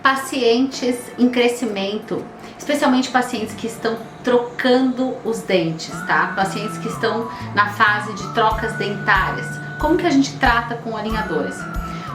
pacientes em crescimento, especialmente pacientes que estão trocando os dentes, tá? Pacientes que estão na fase de trocas dentárias. Como que a gente trata com alinhadores?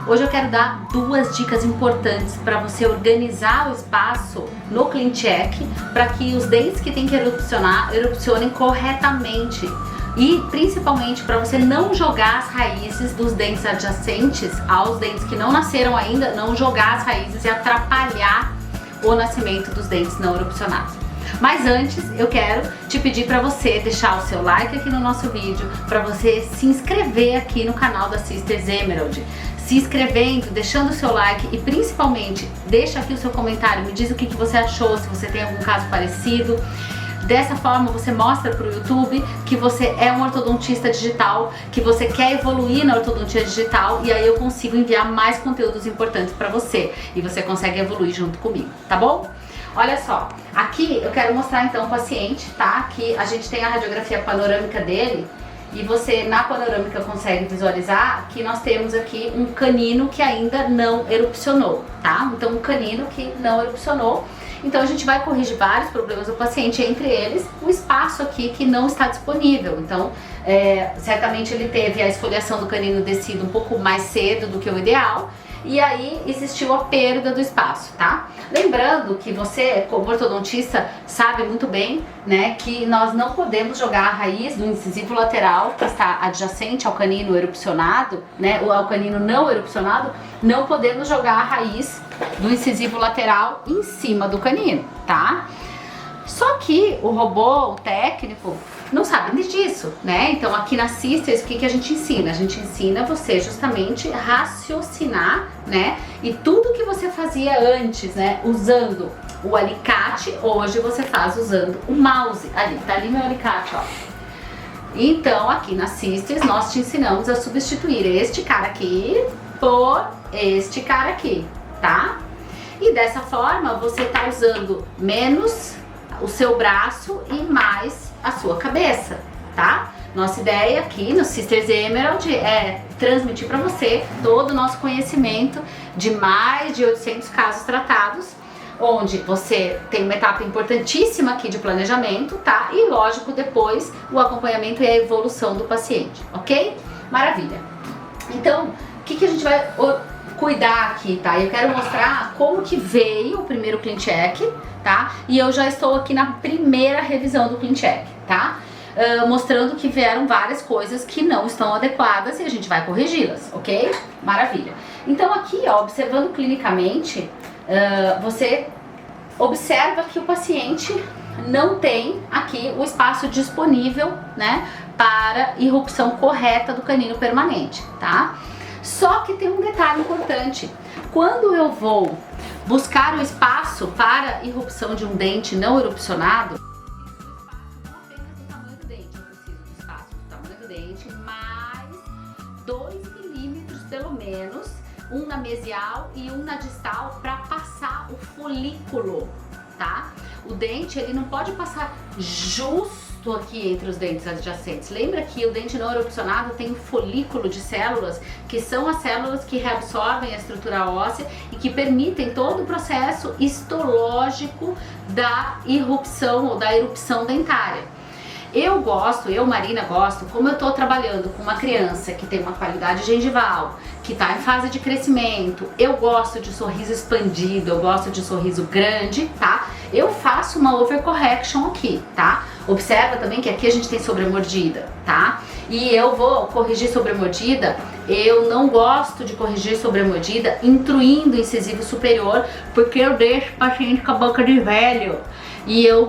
Hoje eu quero dar duas dicas importantes para você organizar o espaço no CleanCheck para que os dentes que tem que erupcionem corretamente. E principalmente para você não jogar as raízes dos dentes adjacentes aos dentes que não nasceram ainda, não jogar as raízes e atrapalhar o nascimento dos dentes não erupcionados. Mas antes eu quero te pedir para você deixar o seu like aqui no nosso vídeo, para você se inscrever aqui no canal da Sisters Emerald. Se inscrevendo, deixando o seu like e principalmente deixa aqui o seu comentário, me diz o que você achou, se você tem algum caso parecido. Dessa forma você mostra para o YouTube que você é um ortodontista digital, que você quer evoluir na ortodontia digital, e aí eu consigo enviar mais conteúdos importantes para você e você consegue evoluir junto comigo, tá bom? Olha só, aqui eu quero mostrar então o paciente, tá? Que a gente tem a radiografia panorâmica dele e você na panorâmica consegue visualizar que nós temos aqui um canino que ainda não erupcionou, tá? Então um canino que não erupcionou. Então a gente vai corrigir vários problemas do paciente, entre eles o espaço aqui que não está disponível. Então certamente ele teve a esfoliação do canino descido um pouco mais cedo do que o ideal, e aí existiu a perda do espaço, tá? Lembrando que você, como ortodontista, sabe muito bem, né, que nós não podemos jogar a raiz do incisivo lateral que está adjacente ao canino erupcionado, né, ou ao canino não erupcionado, não podemos jogar a raiz do incisivo lateral em cima do canino, tá? Só que o robô, o técnico, não sabe disso, né? Então aqui na Sisters, o que a gente ensina? A gente ensina você justamente raciocinar, né? E tudo que você fazia antes, né? Usando o alicate, hoje você faz usando o mouse. Ali, tá ali meu alicate, ó. Então aqui na Sisters nós te ensinamos a substituir este cara aqui por este cara aqui, tá? E dessa forma você tá usando menos o seu braço e mais a sua cabeça, tá? Nossa ideia aqui no Sisters Emerald é transmitir para você todo o nosso conhecimento de mais de 800 casos tratados, onde você tem uma etapa importantíssima aqui de planejamento, tá? E lógico, depois o acompanhamento e a evolução do paciente, ok? Maravilha! Então, o que a gente vai cuidar aqui, tá? Eu quero mostrar como que veio o primeiro CleanCheck, tá? E eu já estou aqui na primeira revisão do CleanCheck, tá? Mostrando que vieram várias coisas que não estão adequadas e a gente vai corrigi-las, ok? Maravilha. Então aqui, ó, observando clinicamente, você observa que o paciente não tem aqui o espaço disponível, né, para irrupção correta do canino permanente, tá? Só que tem um detalhe importante. Quando eu vou buscar o espaço para irrupção de um dente não erupcionado, mais 2 milímetros pelo menos, um na mesial e um na distal, para passar o folículo, tá? O dente ele não pode passar justo aqui entre os dentes adjacentes. Lembra que o dente não erupcionado tem um folículo de células, que são as células que reabsorvem a estrutura óssea e que permitem todo o processo histológico da irrupção ou da erupção dentária. Eu Marina, gosto, como eu tô trabalhando com uma criança que tem uma qualidade gengival, que tá em fase de crescimento, eu gosto de sorriso expandido, eu gosto de sorriso grande, tá? Eu faço uma overcorrection aqui, tá? Observa também que aqui a gente tem sobremordida, tá? E eu vou corrigir sobremordida, eu não gosto de corrigir sobremordida intruindo o incisivo superior, porque eu deixo o paciente com a boca de velho. E eu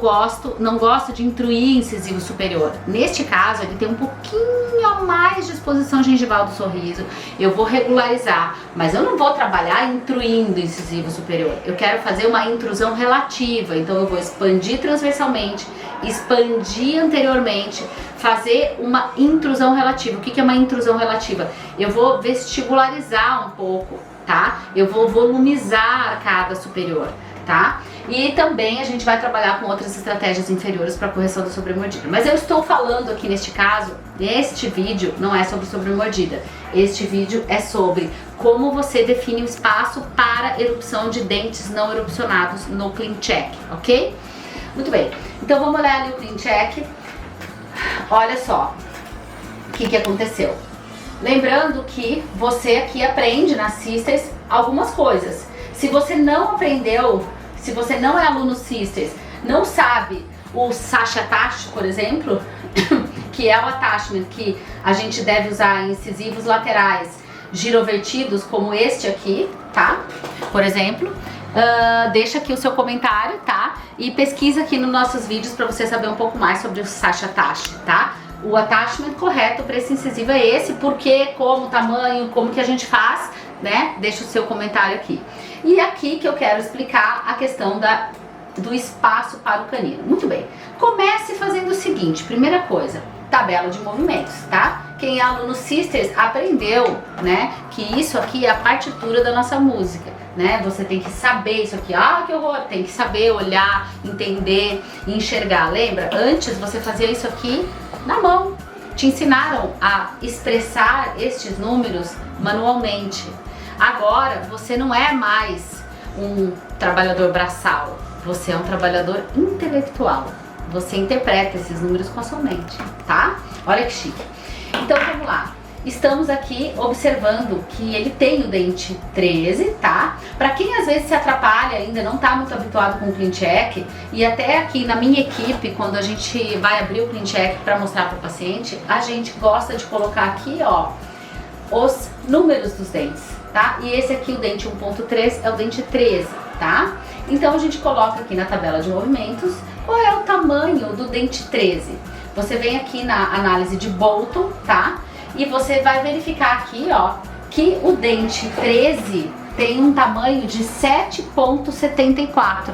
não gosto de intruir incisivo superior. Neste caso, ele tem um pouquinho a mais de exposição gengival do sorriso. Eu vou regularizar, mas eu não vou trabalhar intruindo incisivo superior. Eu quero fazer uma intrusão relativa, então eu vou expandir transversalmente, expandir anteriormente, fazer uma intrusão relativa. O que é uma intrusão relativa? Eu vou vestibularizar um pouco, tá? Eu vou volumizar a arcada superior, tá? E também a gente vai trabalhar com outras estratégias inferiores para correção da sobremordida. Mas eu estou falando aqui neste caso, este vídeo não é sobre sobremordida. Este vídeo é sobre como você define o espaço para erupção de dentes não erupcionados no CleanCheck, ok? Muito bem, então vamos olhar ali o CleanCheck. Olha só o que aconteceu. Lembrando que você aqui aprende na Sisters algumas coisas. Se você não aprendeu, se você não é aluno Sisters, não sabe o Sash Attach, por exemplo, que é o attachment que a gente deve usar em incisivos laterais girovertidos, como este aqui, tá? Por exemplo, deixa aqui o seu comentário, tá? E pesquisa aqui nos nossos vídeos para você saber um pouco mais sobre o Sash Attach, tá? O attachment correto para esse incisivo é esse, porque, como, tamanho, como que a gente faz, né? Deixa o seu comentário aqui. E aqui que eu quero explicar a questão do espaço para o canino. Muito bem, comece fazendo o seguinte, primeira coisa, tabela de movimentos, tá? Quem é aluno Sisters aprendeu, né, que isso aqui é a partitura da nossa música, né? Você tem que saber isso aqui, que horror, tem que saber olhar, entender, enxergar. Lembra? Antes você fazia isso aqui na mão. Te ensinaram a expressar estes números manualmente. Agora você não é mais um trabalhador braçal, você é um trabalhador intelectual. Você interpreta esses números com a sua mente, tá? Olha que chique. Então vamos lá. Estamos aqui observando que ele tem o dente 13, tá? Pra quem às vezes se atrapalha ainda, não tá muito habituado com o CleanCheck, e até aqui na minha equipe, quando a gente vai abrir o CleanCheck para mostrar para o paciente, a gente gosta de colocar aqui, ó, os números dos dentes, tá? E esse aqui, o dente 1.3, é o dente 13, tá? Então a gente coloca aqui na tabela de movimentos qual é o tamanho do dente 13. Você vem aqui na análise de Bolton, tá? E você vai verificar aqui, ó, que o dente 13 tem um tamanho de 7,74,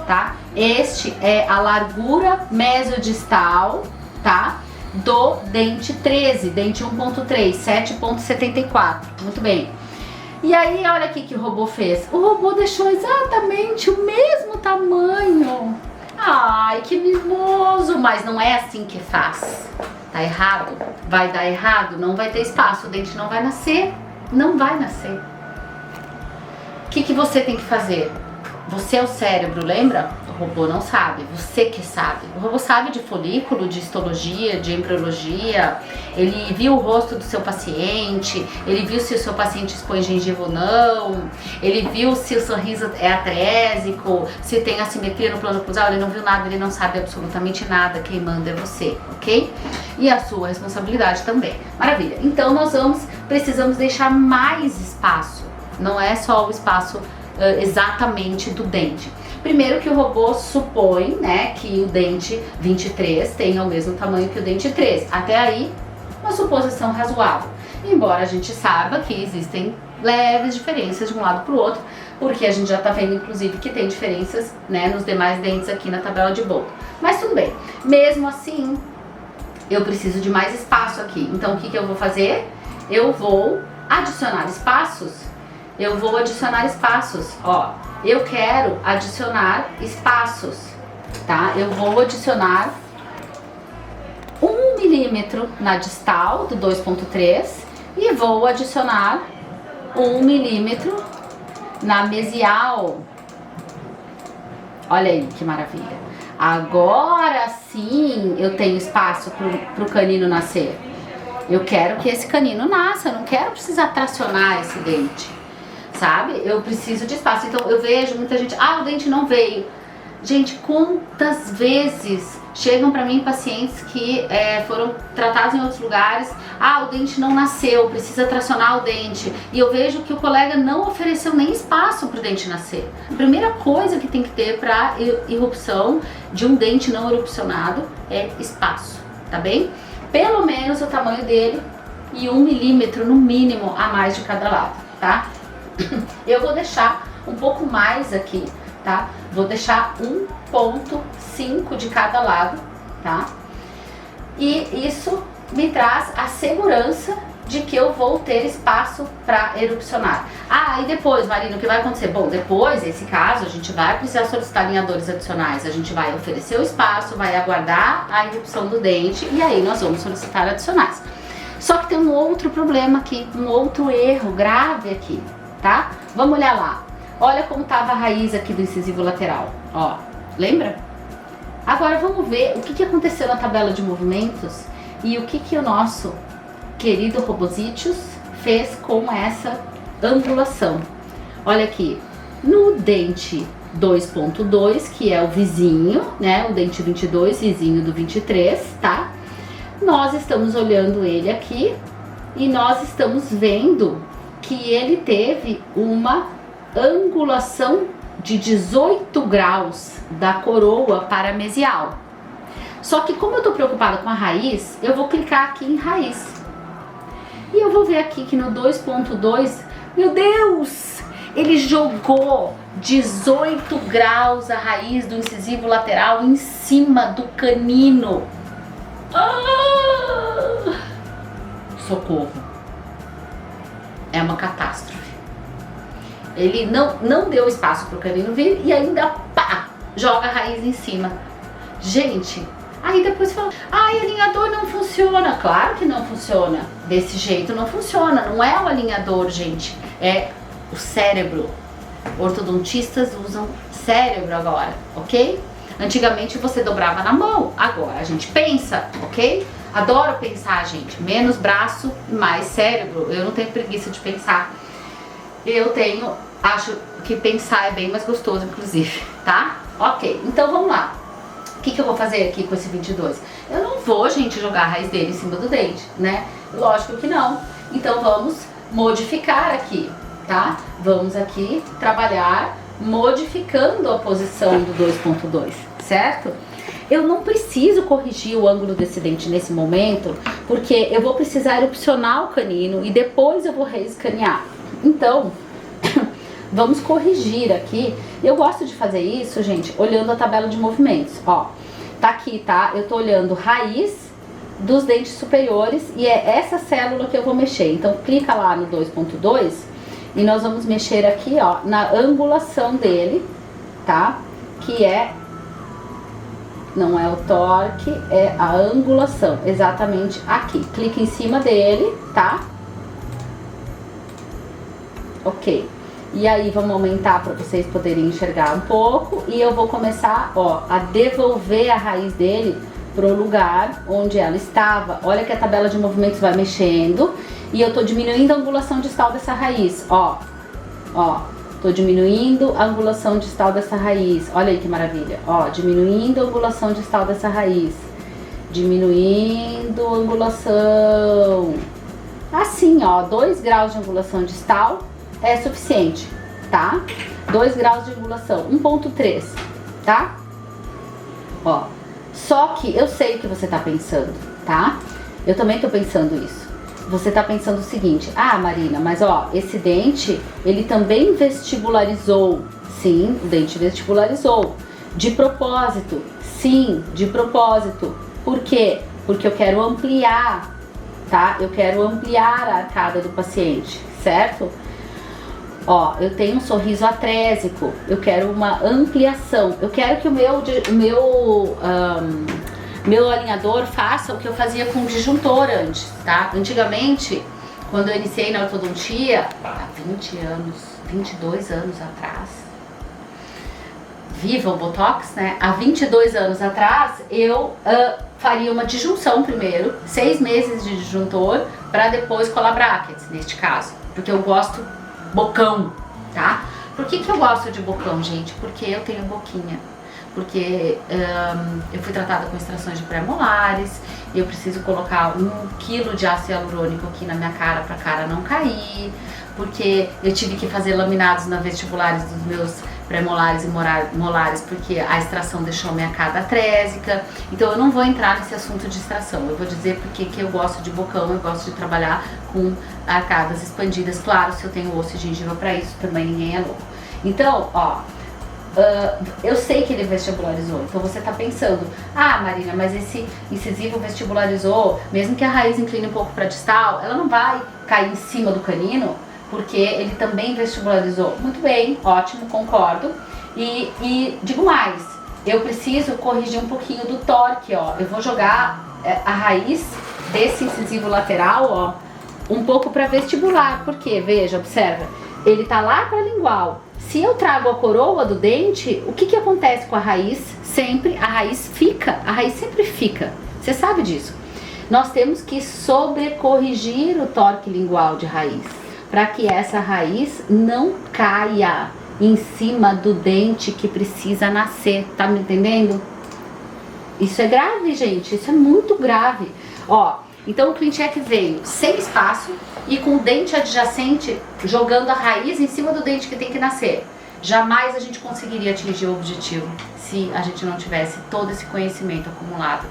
tá? Este é a largura mesodistal, tá? Do dente 13, dente 1.3, 7,74. Muito bem. E aí, olha aqui que o robô fez. O robô deixou exatamente o mesmo tamanho. Ai, que mimoso, mas não é assim que faz. Tá errado, vai dar errado, não vai ter espaço, o dente não vai nascer, não vai nascer. O que você tem que fazer? Você é o cérebro, lembra? O robô não sabe, você que sabe. O robô sabe de folículo, de histologia, de embriologia, ele viu o rosto do seu paciente, ele viu se o seu paciente expõe gengiva ou não, ele viu se o sorriso é atrésico, se tem assimetria no plano cruzado, ele não viu nada, ele não sabe absolutamente nada, quem manda é você, ok? E a sua responsabilidade também. Maravilha, então nós precisamos deixar mais espaço, não é só o espaço exatamente do dente. Primeiro que o robô supõe, né, que o dente 23 tenha o mesmo tamanho que o dente 13. Até aí, uma suposição razoável. Embora a gente saiba que existem leves diferenças de um lado para o outro, porque a gente já está vendo, inclusive, que tem diferenças, né, nos demais dentes aqui na tabela de Bolton. Mas tudo bem. Mesmo assim, eu preciso de mais espaço aqui. Então, o que eu vou fazer? Eu vou adicionar espaços. Ó, eu quero adicionar espaços, tá? Eu vou adicionar 1 milímetro na distal do 2.3 e vou adicionar 1 milímetro na mesial. Olha aí que maravilha. Agora sim eu tenho espaço pro canino nascer. Eu quero que esse canino nasça, eu não quero precisar tracionar esse dente. Sabe? Eu preciso de espaço. Então eu vejo muita gente, o dente não veio. Gente, quantas vezes chegam pra mim pacientes que foram tratados em outros lugares, o dente não nasceu, precisa tracionar o dente. E eu vejo que o colega não ofereceu nem espaço pro dente nascer. A primeira coisa que tem que ter pra irrupção de um dente não erupcionado é espaço, tá bem? Pelo menos o tamanho dele e 1 milímetro no mínimo a mais de cada lado, tá? Eu vou deixar um pouco mais aqui, tá? Vou deixar 1,5 de cada lado, tá? E isso me traz a segurança de que eu vou ter espaço para erupcionar. Ah, e depois, Marina, o que vai acontecer? Bom, depois, nesse caso, a gente vai precisar solicitar alinhadores adicionais. A gente vai oferecer o espaço, vai aguardar a erupção do dente e aí nós vamos solicitar adicionais. Só que tem um outro problema aqui, um outro erro grave aqui, tá? Vamos olhar lá. Olha como estava a raiz aqui do incisivo lateral, ó, lembra? Agora vamos ver o que aconteceu na tabela de movimentos e o que o nosso querido Robosítios fez com essa angulação. Olha aqui, no dente 2.2, que é o vizinho, né, o dente 22, vizinho do 23, tá? Nós estamos olhando ele aqui e nós estamos vendo que ele teve uma angulação de 18 graus da coroa paramesial. Só que como eu tô preocupada com a raiz, eu vou clicar aqui em raiz. E eu vou ver aqui que no 2.2, meu Deus, ele jogou 18 graus a raiz do incisivo lateral em cima do canino. Ah! Socorro. É uma catástrofe. Ele não deu espaço para o canino vir e ainda pá, joga a raiz em cima. Gente, aí depois fala, ai, alinhador não funciona. Claro que não funciona. Desse jeito não funciona. Não é o alinhador, gente. É o cérebro. Ortodontistas usam cérebro agora, ok? Antigamente você dobrava na mão. Agora a gente pensa, ok? Adoro pensar, gente. Menos braço, mais cérebro. Eu não tenho preguiça de pensar. Acho que pensar é bem mais gostoso, inclusive, tá? Ok, então vamos lá. O que eu vou fazer aqui com esse 22? Eu não vou, gente, jogar a raiz dele em cima do dente, né? Lógico que não. Então vamos modificar aqui, tá? Vamos aqui trabalhar modificando a posição do 2.2, certo? Eu não preciso corrigir o ângulo desse dente nesse momento, porque eu vou precisar erupcionar o canino e depois eu vou reescanear. Então, vamos corrigir aqui. Eu gosto de fazer isso, gente, olhando a tabela de movimentos. Ó, tá aqui, tá? Eu tô olhando raiz dos dentes superiores e é essa célula que eu vou mexer. Então, clica lá no 2.2 e nós vamos mexer aqui, ó, na angulação dele, tá? Que é... não é o torque, é a angulação, exatamente aqui. Clica em cima dele, tá? Ok. E aí vamos aumentar para vocês poderem enxergar um pouco. E eu vou começar, ó, a devolver a raiz dele pro lugar onde ela estava. Olha que a tabela de movimentos vai mexendo. E eu tô diminuindo a angulação distal dessa raiz, ó. Ó, tô diminuindo a angulação distal dessa raiz. Olha aí que maravilha. Ó, diminuindo a angulação distal dessa raiz. Diminuindo a angulação. Assim, ó, 2 graus de angulação distal é suficiente, tá? 2 graus de angulação, 1.3, tá? Ó, só que eu sei o que você tá pensando, tá? Eu também tô pensando isso. Você tá pensando o seguinte, ah, Marina, mas ó, esse dente, ele também vestibularizou. Sim, o dente vestibularizou. De propósito, sim, de propósito. Por quê? Porque eu quero ampliar, tá? Eu quero ampliar a arcada do paciente, certo? Ó, eu tenho um sorriso atrésico, eu quero uma ampliação. Eu quero que o meu alinhador faça o que eu fazia com o disjuntor antes, tá? Antigamente, quando eu iniciei na ortodontia, há 20 anos, 22 anos atrás, viva o Botox, né? Há 22 anos atrás, eu faria uma disjunção primeiro, 6 meses de disjuntor, para depois colar brackets, neste caso. Porque eu gosto bocão, tá? Por que eu gosto de bocão, gente? Porque eu tenho boquinha. Porque eu fui tratada com extrações de pré-molares, eu preciso colocar 1 quilo de ácido hialurônico aqui na minha cara pra cara não cair, porque eu tive que fazer laminados na vestibulares dos meus pré-molares e molares, porque a extração deixou minha arcada atrésica. Então eu não vou entrar nesse assunto de extração, eu vou dizer porque que eu gosto de bocão, eu gosto de trabalhar com arcadas expandidas. Claro, se eu tenho osso e gengiva pra isso, também ninguém é louco. Então, ó, eu sei que ele vestibularizou, então você tá pensando, ah, Marina, mas esse incisivo vestibularizou, mesmo que a raiz incline um pouco para distal, ela não vai cair em cima do canino, porque ele também vestibularizou. Muito bem, ótimo, concordo. E digo mais, eu preciso corrigir um pouquinho do torque, ó. Eu vou jogar a raiz desse incisivo lateral, ó, um pouco para vestibular, porque, veja, observa, ele tá lá para lingual. Se eu trago a coroa do dente, o que acontece com a raiz? Sempre, a raiz sempre fica. Você sabe disso. Nós temos que sobrecorrigir o torque lingual de raiz, para que essa raiz não caia em cima do dente que precisa nascer. Tá me entendendo? Isso é grave, gente. Isso é muito grave. Ó, então o CleanCheck veio sem espaço e com o dente adjacente jogando a raiz em cima do dente que tem que nascer. Jamais a gente conseguiria atingir o objetivo se a gente não tivesse todo esse conhecimento acumulado,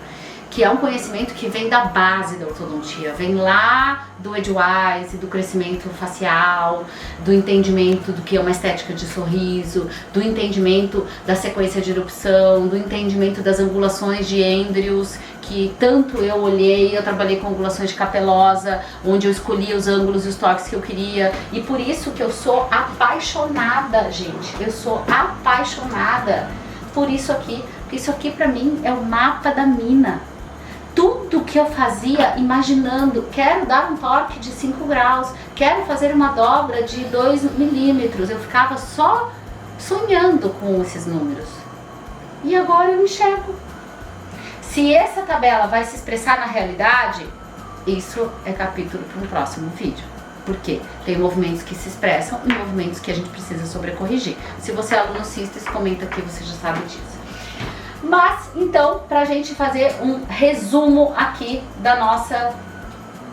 que é um conhecimento que vem da base da ortodontia, vem lá do Edgewise, do crescimento facial, do entendimento do que é uma estética de sorriso, do entendimento da sequência de erupção, do entendimento das angulações de êmbrios, que tanto eu olhei, eu trabalhei com angulações de capelosa, onde eu escolhia os ângulos e os toques que eu queria, e por isso que eu sou apaixonada, gente, eu sou apaixonada por isso aqui, porque isso aqui pra mim é o mapa da mina. Tudo que eu fazia imaginando, quero dar um torque de 5 graus, quero fazer uma dobra de 2 milímetros, eu ficava só sonhando com esses números. E agora eu enxergo. Se essa tabela vai se expressar na realidade, isso é capítulo para um próximo vídeo. Por quê? Tem movimentos que se expressam e movimentos que a gente precisa sobrecorrigir. Se você é aluno Systes, comenta aqui, você já sabe disso. Mas, então, pra gente fazer um resumo aqui da nossa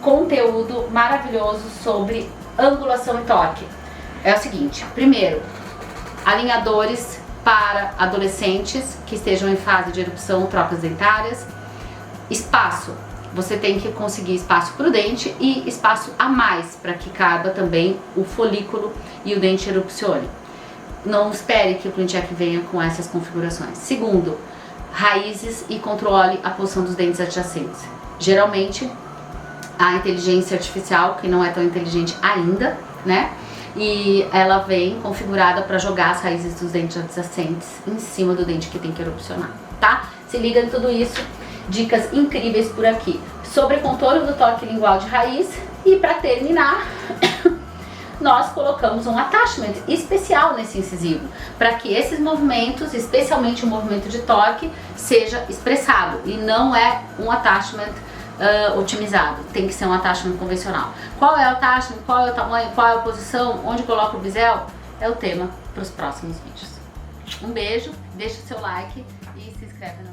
conteúdo maravilhoso sobre angulação e torque. É o seguinte, primeiro, alinhadores para adolescentes que estejam em fase de erupção, trocas dentárias. Espaço, você tem que conseguir espaço para o dente e espaço a mais para que caiba também o folículo e o dente erupcione. Não espere que o CleanCheck venha com essas configurações. Segundo, raízes e controle a posição dos dentes adjacentes. Geralmente, a inteligência artificial, que não é tão inteligente ainda, né? E ela vem configurada para jogar as raízes dos dentes adjacentes em cima do dente que tem que erupcionar, tá? Se liga em tudo isso, dicas incríveis por aqui. Sobre contorno do torque lingual de raiz e para terminar, nós colocamos um attachment especial nesse incisivo, para que esses movimentos, especialmente o movimento de torque, seja expressado e não é um attachment otimizado, tem que ser um attachment convencional. Qual é o attachment, qual é o tamanho, qual é a posição, onde coloca o bisel, é o tema para os próximos vídeos. Um beijo, deixa o seu like e se inscreve no